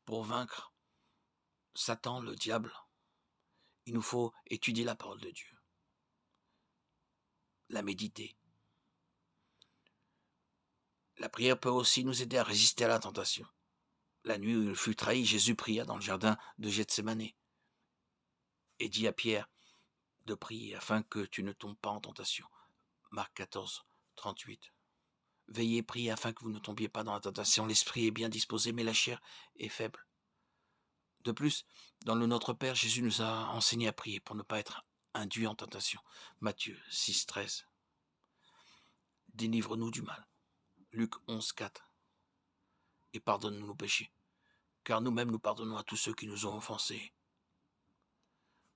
Pour vaincre Satan, le diable, il nous faut étudier la parole de Dieu, la méditer. La prière peut aussi nous aider à résister à la tentation. La nuit où il fut trahi, Jésus pria dans le jardin de Gethsémane et dit à Pierre de prier afin que tu ne tombes pas en tentation. Marc 14, 38. Veillez, priez afin que vous ne tombiez pas dans la tentation. L'esprit est bien disposé, mais la chair est faible. De plus, dans le Notre Père, Jésus nous a enseigné à prier pour ne pas être induit en tentation. Matthieu 6, 13. Délivre-nous du mal. Luc 11, 4. Et pardonne-nous nos péchés, car nous-mêmes nous pardonnons à tous ceux qui nous ont offensés.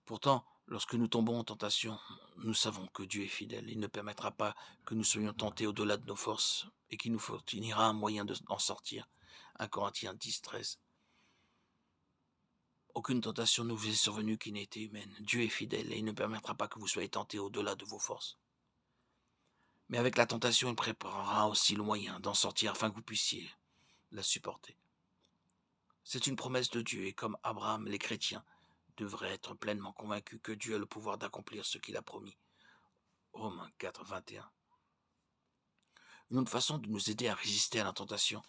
Pourtant, lorsque nous tombons en tentation, nous savons que Dieu est fidèle. Il ne permettra pas que nous soyons tentés au-delà de nos forces et qu'il nous fournira un moyen d'en sortir. 1 Corinthiens 10, 13. Aucune tentation ne vous est survenue qui n'ait été humaine. Dieu est fidèle et il ne permettra pas que vous soyez tentés au-delà de vos forces. Mais avec la tentation, il préparera aussi le moyen d'en sortir afin que vous puissiez la supporter. C'est une promesse de Dieu et comme Abraham, les chrétiens devraient être pleinement convaincus que Dieu a le pouvoir d'accomplir ce qu'il a promis. Romains 4, 21. Une autre façon de nous aider à résister à la tentation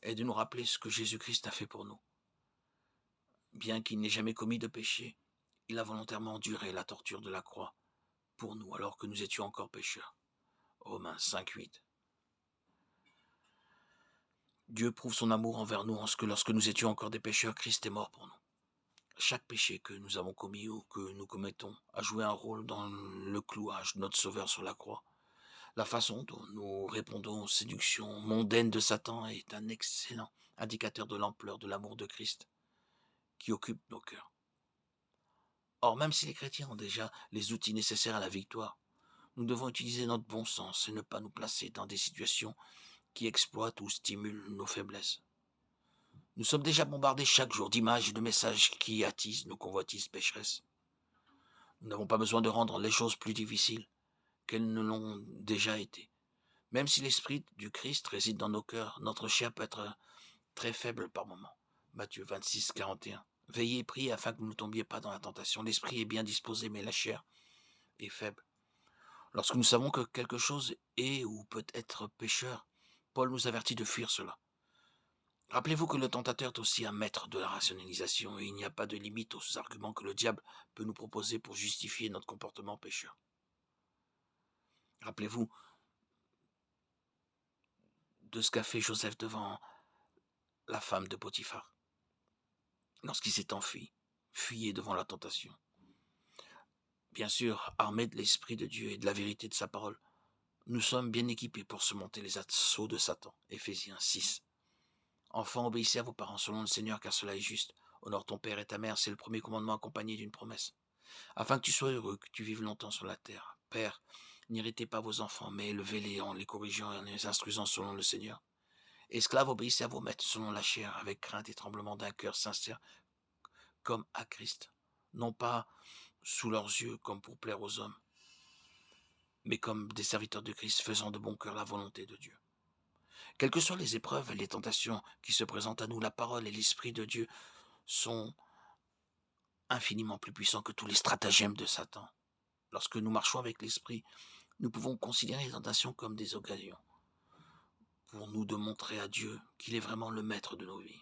est de nous rappeler ce que Jésus-Christ a fait pour nous. Bien qu'il n'ait jamais commis de péché, il a volontairement enduré la torture de la croix pour nous alors que nous étions encore pécheurs. Romains 5, 8. Dieu prouve son amour envers nous en ce que lorsque nous étions encore des pécheurs, Christ est mort pour nous. Chaque péché que nous avons commis ou que nous commettons a joué un rôle dans le clouage de notre Sauveur sur la croix. La façon dont nous répondons aux séductions mondaines de Satan est un excellent indicateur de l'ampleur de l'amour de Christ qui occupe nos cœurs. Or, même si les chrétiens ont déjà les outils nécessaires à la victoire, nous devons utiliser notre bon sens et ne pas nous placer dans des situations qui exploitent ou stimulent nos faiblesses. Nous sommes déjà bombardés chaque jour d'images et de messages qui attisent nos convoitises pécheresses. Nous n'avons pas besoin de rendre les choses plus difficiles qu'elles ne l'ont déjà été. Même si l'Esprit du Christ réside dans nos cœurs, notre chair peut être très faible par moments. Matthieu 26, 41. Veillez et priez afin que vous ne tombiez pas dans la tentation. L'Esprit est bien disposé, mais la chair est faible. Lorsque nous savons que quelque chose est ou peut être pécheur, Paul nous avertit de fuir cela. Rappelez-vous que le tentateur est aussi un maître de la rationalisation et il n'y a pas de limite aux arguments que le diable peut nous proposer pour justifier notre comportement pécheur. Rappelez-vous de ce qu'a fait Joseph devant la femme de Potiphar, lorsqu'il s'est enfui, fuyez devant la tentation. Bien sûr, armés de l'Esprit de Dieu et de la vérité de sa parole, nous sommes bien équipés pour surmonter les assauts de Satan. Éphésiens 6. Enfants, obéissez à vos parents selon le Seigneur, car cela est juste. Honore ton père et ta mère, c'est le premier commandement accompagné d'une promesse. Afin que tu sois heureux, que tu vives longtemps sur la terre. Père, n'irritez pas vos enfants, mais élevez-les en les corrigeant et en les instruisant selon le Seigneur. Esclaves, obéissez à vos maîtres selon la chair, avec crainte et tremblement d'un cœur sincère, comme à Christ. Non pas sous leurs yeux, comme pour plaire aux hommes, mais comme des serviteurs de Christ, faisant de bon cœur la volonté de Dieu. Quelles que soient les épreuves et les tentations qui se présentent à nous, la parole et l'Esprit de Dieu sont infiniment plus puissants que tous les stratagèmes de Satan. Lorsque nous marchons avec l'Esprit, nous pouvons considérer les tentations comme des occasions pour nous de montrer à Dieu qu'il est vraiment le maître de nos vies.